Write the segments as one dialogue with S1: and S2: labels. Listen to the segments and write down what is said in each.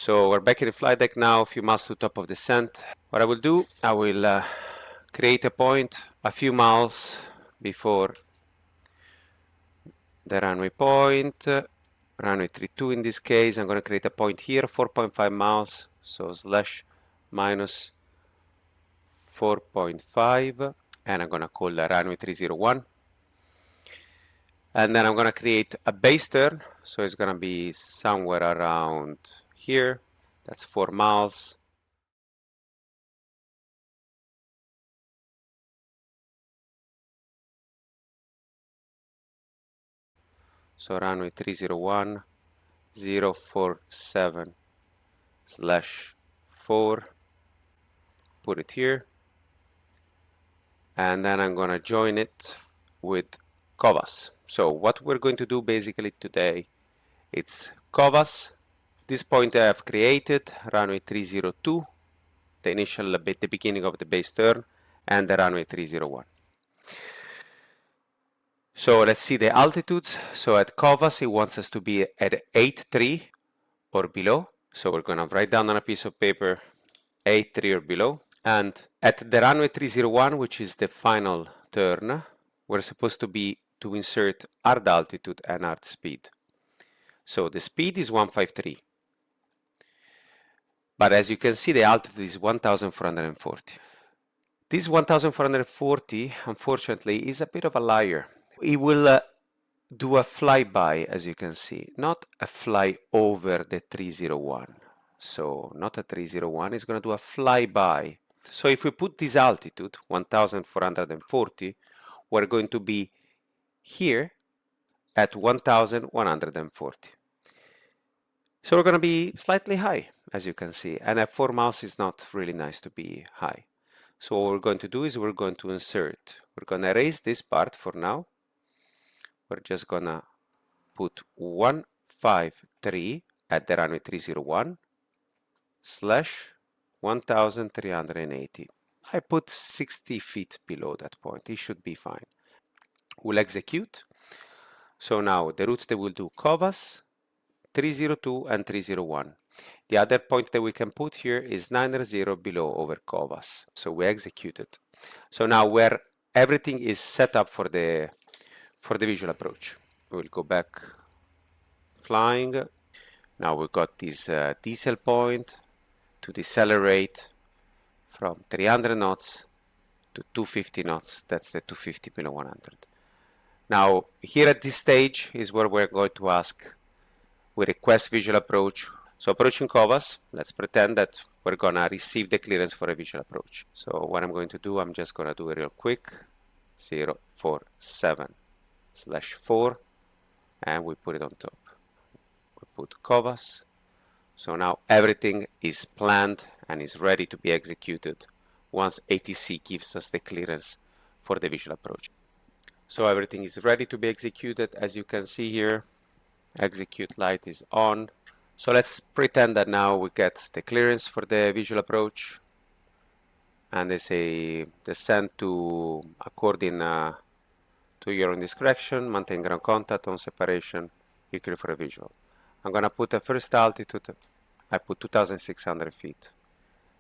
S1: So we're back in the flight deck now, a few miles to the top of descent. What I will do, I will create a point a few miles before the runway point, runway 32 in this case. I'm going to create a point here, 4.5 miles, so slash minus 4.5, and I'm going to call the runway 301. And then I'm going to create a base turn, so it's going to be somewhere around here. That's 4 miles. So runway 301, 047 slash 4, put it here. And then I'm going to join it with COVAS. So what we're going to do basically today, it's COVAS. This point I have created, runway 302, the initial bit, the beginning of the base turn, and the runway 301. So let's see the altitudes. So at COVAS, it wants us to be at 8.3 or below. So we're going to write down on a piece of paper 8.3 or below. And at the runway 301, which is the final turn, we're supposed to insert hard altitude and hard speed. So the speed is 153. But as you can see, the altitude is 1,440. This 1,440, unfortunately, is a bit of a liar. It will do a flyby, as you can see, not a fly over the 301. So not a 301, it's going to do a flyby. So if we put this altitude, 1,440, we're going to be here at 1,140. So we're going to be slightly high, as you can see, and at 4 miles is not really nice to be high. So what we're going to do is we're going to insert, we're going to erase this part for now. We're just going to put 153 at the runway 301 slash 1,380. I put 60 feet below that point. It should be fine. We'll execute. So now the route that we'll do COVAS, 302 and 301. The other point that we can put here is 90 below over COVAS. So we execute it. So now where everything is set up for the visual approach. We'll go back flying. Now we've got this diesel point to decelerate from 300 knots to 250 knots. That's the 250 below 100. Now here at this stage is where we're going to ask, we request visual approach. So approaching COVAS, let's pretend that we're going to receive the clearance for a visual approach. So what I'm going to do, I'm just going to do it real quick. 047 slash 4, and we put it on top. We put COVAS. So now everything is planned and is ready to be executed once ATC gives us the clearance for the visual approach. So everything is ready to be executed. As you can see here, execute light is on. So let's pretend that now we get the clearance for the visual approach, and they say descend to according to your own discretion, maintain ground contact on separation, you clear for a visual. I'm going to put the first altitude, I put 2,600 feet.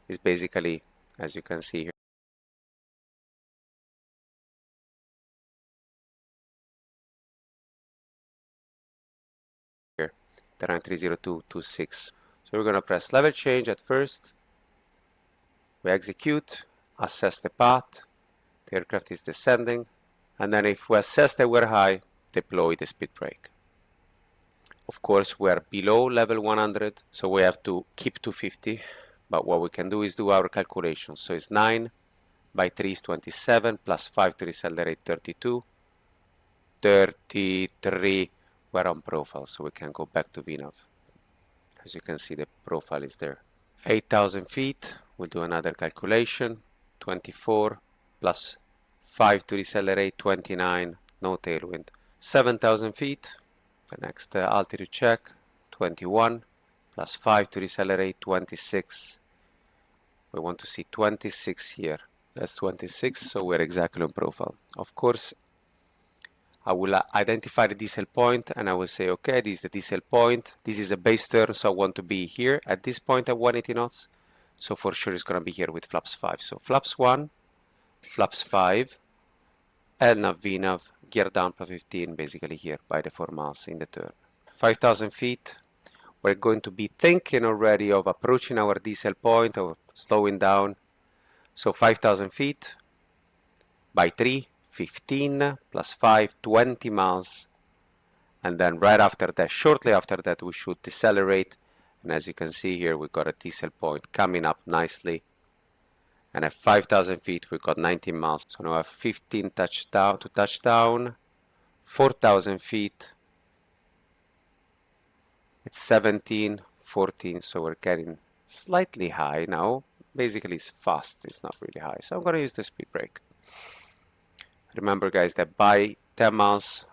S1: It's basically, as you can see here, the runway 30226. So we're going to press level change at first. We execute, assess the path, the aircraft is descending, and then if we assess that we're high, deploy the speed brake. Of course, we are below level 100, so we have to keep 250, but what we can do is do our calculations. So it's 9 by 3 is 27, plus 5 to decelerate 32, 33, we're on profile, so we can go back to VNAV. As you can see, the profile is there. 8,000 feet, we'll do another calculation, 24 plus 5 to decelerate, 29, no tailwind. 7,000 feet, the next altitude check, 21 plus 5 to decelerate, 26. We want to see 26 here. That's 26, so we're exactly on profile. Of course, I will identify the diesel point and I will say, okay, this is the diesel point. This is a base turn, so I want to be here at this point at 180 knots. So for sure it's going to be here with flaps 5. So flaps 1, flaps 5, LNAV, VNAV, gear down plus 15, basically here by the 4 miles in the turn. 5,000 feet. We're going to be thinking already of approaching our diesel point, of slowing down. So 5,000 feet by 3, 15 plus 5, 20 miles. And then right after that, shortly after that, we should decelerate. And as you can see here, we've got a diesel point coming up nicely. And at 5,000 feet, we've got 19 miles. So now I have 15 touchdown to touchdown, 4,000 feet. It's 17, 14, so we're getting slightly high now. Basically, it's fast, it's not really high. So I'm going to use the speed brake. Remember, guys, that by 10 miles,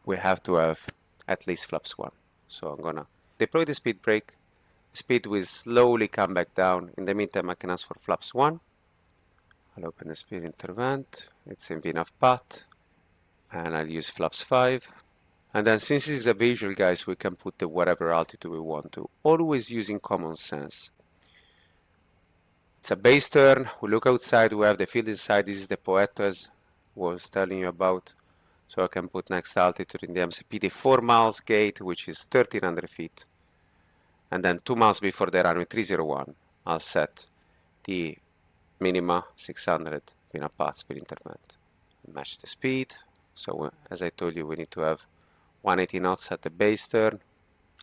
S1: we have to have at least flaps 1. So I'm going to deploy the speed brake. Speed will slowly come back down. In the meantime, I can ask for flaps 1. I'll open the speed intervent. It's in VNAV path. And I'll use flaps 5. And then since it's a visual, guys, we can put the whatever altitude we want to. Always using common sense. It's a base turn. We look outside. We have the field inside. This is the Poetto as I was telling you about. So I can put next altitude in the MCP, the 4 miles gate, which is 1,300 feet. And then 2 miles before the runway 301, I'll set the minima 600 VNAV path speed intervent. Match the speed. So as I told you, we need to have 180 knots at the base turn.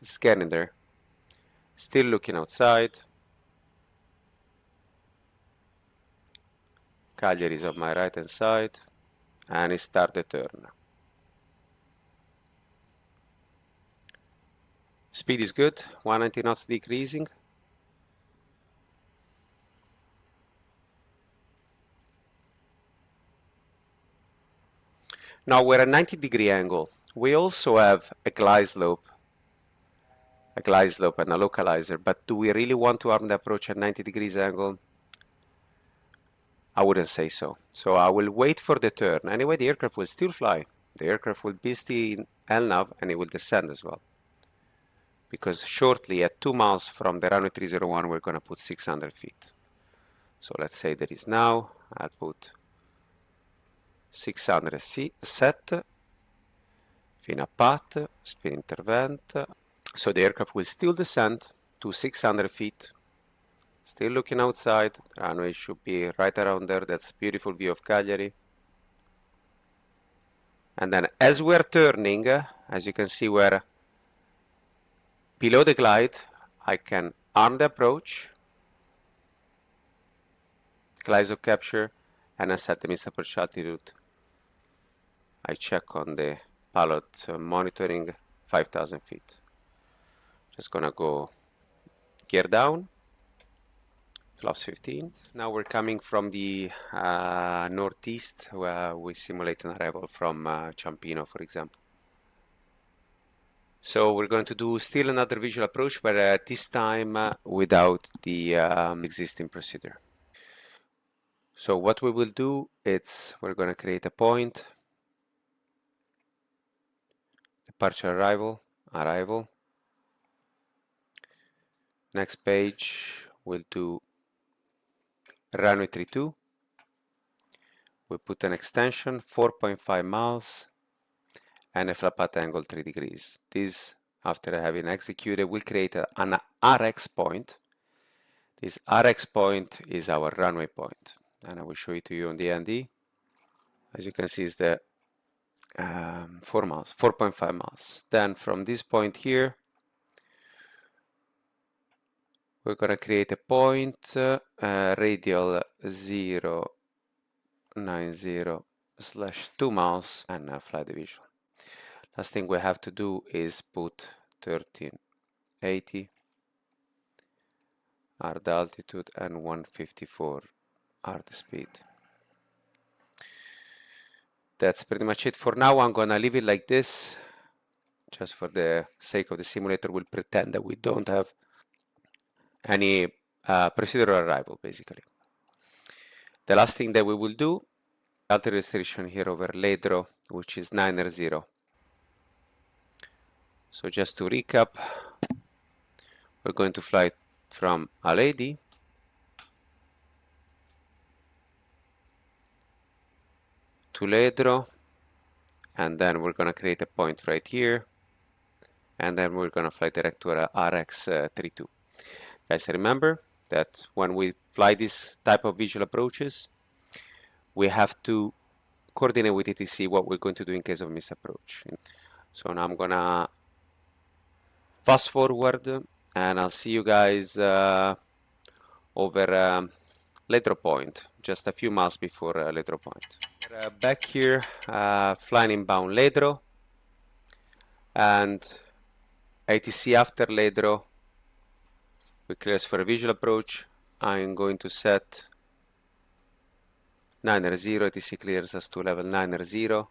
S1: It's getting there. Still looking outside. Cagliari is on my right hand side. And it start the turn. Speed is good, 190 knots decreasing. Now we're at 90-degree angle. We also have a glide slope and a localizer, but do we really want to arm the approach at 90 degrees angle? I wouldn't say so. So I will wait for the turn. Anyway, the aircraft will still fly. The aircraft will be still in LNAV and it will descend as well. Because shortly at 2 miles from the runway 301, we're going to put 600 feet. So let's say that is now. I'll put 600 set. VNAV path, speed intervent. So the aircraft will still descend to 600 feet. Still looking outside, the runway should be right around there. That's a beautiful view of Cagliari. And then as we're turning, as you can see, we're below the glide. I can arm the approach, glide of capture, and I set the missed approach altitude. I check on the pilot monitoring 5,000 feet. Just gonna go gear down. Flaps 15. Now we're coming from the northeast, where we simulate an arrival from Ciampino, for example. So we're going to do still another visual approach, but this time without the existing procedure. So what we will do is we're going to create a point, departure arrival. Next page we'll do runway 32. We put an extension 4.5 miles and a flat path angle 3 degrees. This, after having executed, will create an RX point. This RX point is our runway point, and I will show it to you on the ND. As you can see, it's the 4.5 miles. Then from this point here, we're going to create a point, radial 090/2 miles, and fly the visual. Last thing we have to do is put 1380 are the altitude and 154 are the speed. That's pretty much it for now. I'm gonna leave it like this, just for the sake of the simulator. We'll pretend that we don't have any procedural arrival, basically. The last thing that we will do altitude restriction here over Ledro, which is 9R0. So just to recap, we're going to fly from Aledi to Ledro, and then we're going to create a point right here, and then we're going to fly direct to RX32. Guys, remember that when we fly this type of visual approaches, we have to coordinate with ATC what we're going to do in case of misapproach. So now I'm gonna fast forward, and I'll see you guys over Ledro Point, just a few miles before Ledro Point. Back here, flying inbound Ledro, and ATC after Ledro, we clear for a visual approach. I'm going to set 9R0, ATC clears us to level 9R0,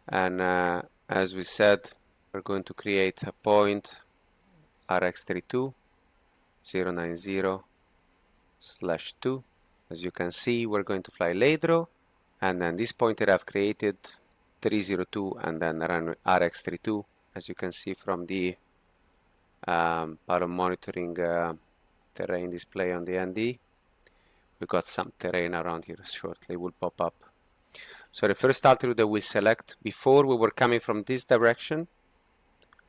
S1: and as we said, we're going to create a point RX32 090/2. As you can see, we're going to fly Ledro, and then this point that I've created 302 and then run RX32. As you can see from the pilot monitoring terrain display on the ND, we got some terrain around here shortly will pop up. So the first altitude that we select, before we were coming from this direction,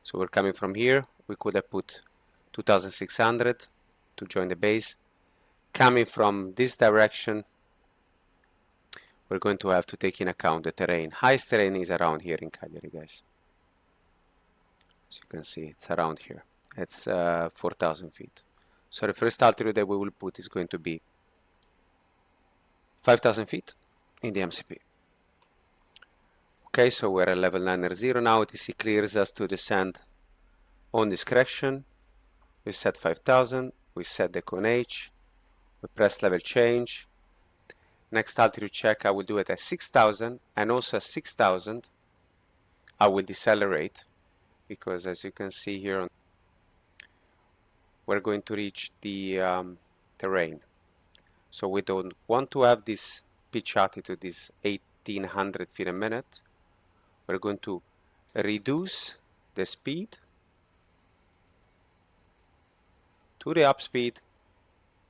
S1: so we're coming from here, we could have put 2600 to join the base. Coming from this direction, we're going to have to take in account the terrain. Highest terrain is around here in Cagliari, guys. As you can see, it's around here. It's 4,000 feet. So the first altitude that we will put is going to be 5,000 feet in the MCP. Okay, so we're at level 9R0 now. ATC clears us to descend on discretion. We set 5,000. We set the cone H. We press level change. Next altitude check, I will do it at 6,000, and also at 6,000, I will decelerate, because as you can see here, we're going to reach the terrain. So we don't want to have this pitch altitude, this 1,800 feet a minute. We're going to reduce the speed to the up speed.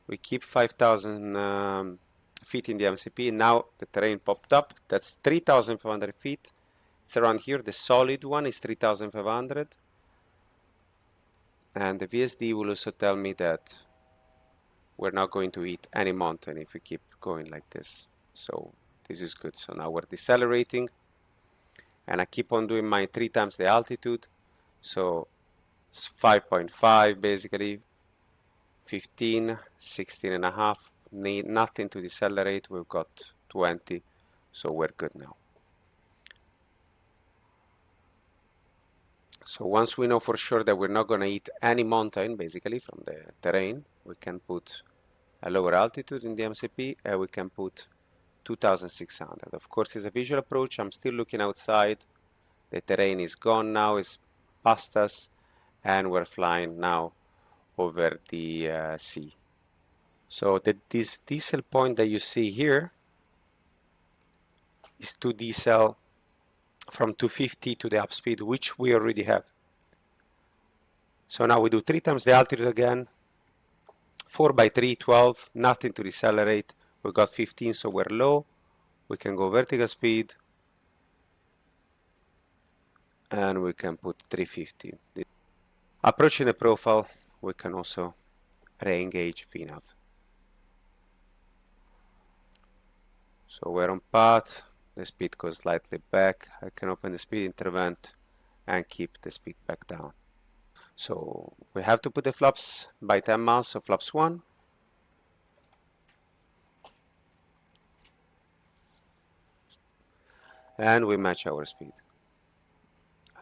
S1: We keep 5,000 feet in the MCP. Now the terrain popped up. That's 3,500 feet. It's around here. The solid one is 3,500. And the VSD will also tell me that we're not going to hit any mountain if we keep going like this. So this is good. So now we're decelerating, and I keep on doing my 3 times the altitude. So it's 5.5 basically, 15, 16 and a half. Need nothing to decelerate. We've got 20, so we're good now. So once we know for sure that we're not going to hit any mountain basically from the terrain, we can put a lower altitude in the MCP, and we can put 2,600. Of course, it's a visual approach. I'm still looking outside. The terrain is gone now, it's past us, and we're flying now over the sea. So this diesel point that you see here is to diesel from 250 to the up speed, which we already have. So now we do 3 times the altitude again, 4 by 3, 12, nothing to decelerate. We got 15, so we're low. We can go vertical speed, and we can put 350. Approaching the profile, we can also re-engage VNAV. So we're on path. The speed goes slightly back. I can open the speed intervent and keep the speed back down. So we have to put the flaps by 10 miles, so flaps 1. And we match our speed.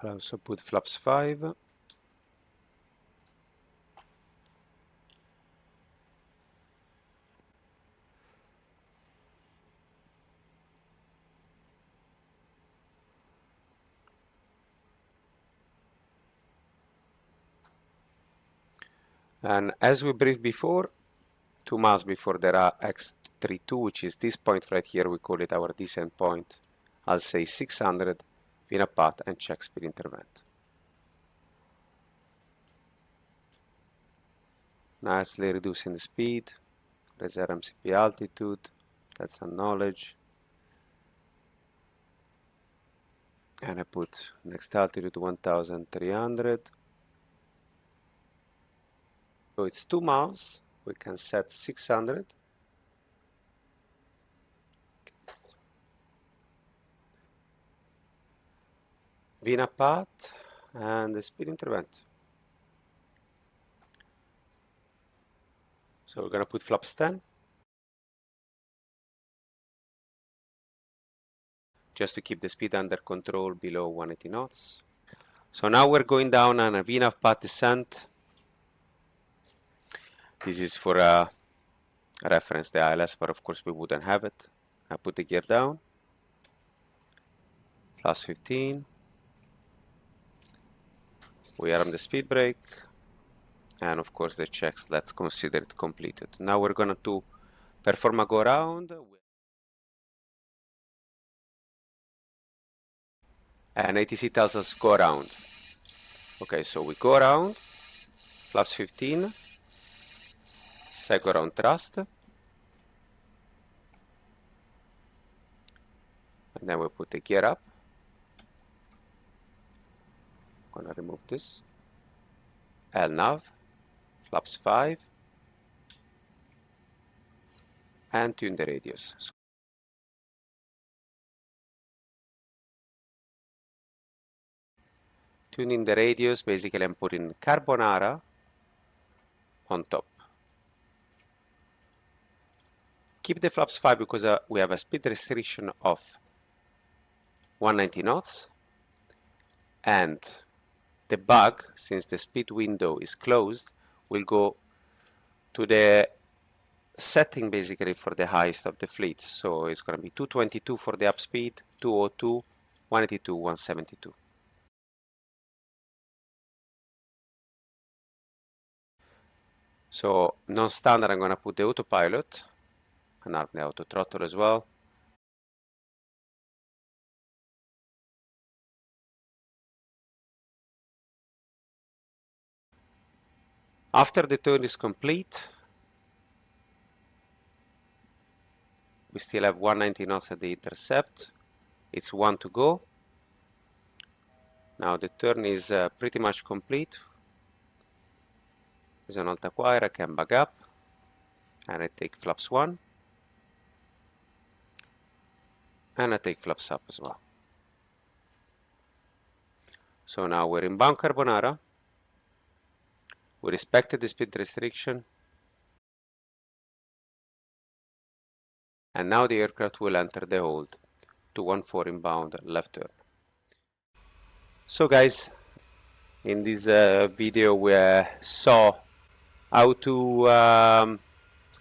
S1: I'll also put flaps 5. And as we briefed before, 2 miles before the 32, which is this point right here. We call it our descent point. I'll say 600, VNAV path, and check speed intervent. Nicely reducing the speed, reserve MCP altitude, let's acknowledge. And I put next altitude 1300. So it's 2 miles, we can set 600. VNAV path and the speed intervent. So we're going to put flaps 10. Just to keep the speed under control below 180 knots. So now we're going down on a VNAV path descent. This is for a reference, the ILS, but of course we wouldn't have it. I put the gear down. Plus 15. We are on the speed brake. And of course the checks, let's consider it completed. Now we're going to perform a go around. And ATC tells us go around. Okay, so we go around, flaps 15, set go around thrust. And then we put the gear up. I'm gonna remove this. LNAV, flaps 5, and tune the radius. Tuning the radius, basically I'm putting carbonara on top. Keep the flaps 5 because we have a speed restriction of 190 knots. And the bug, since the speed window is closed, will go to the setting basically for the highest of the fleet. So it's going to be 222 for the up speed, 202, 182, 172. So non-standard, I'm going to put the autopilot and arm the auto throttle as well. After the turn is complete, we still have 190 knots at the intercept. It's 1 to go. Now the turn is pretty much complete. There's an alt acquire, I can back up, and I take flaps 1, and I take flaps up as well. So now we're in bound carbonara. We respected the speed restriction. And now the aircraft will enter the hold. 214 inbound, left turn. So guys, in this video we saw how to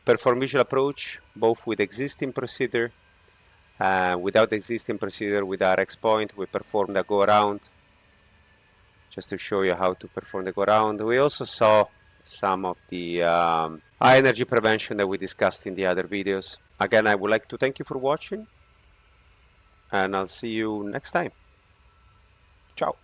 S1: perform visual approach, both with existing procedure, without existing procedure, with RX point. We performed a go around, just to show you how to perform the go around. We also saw some of the high energy prevention that we discussed in the other videos. Again, I would like to thank you for watching, and I'll see you next time. Ciao.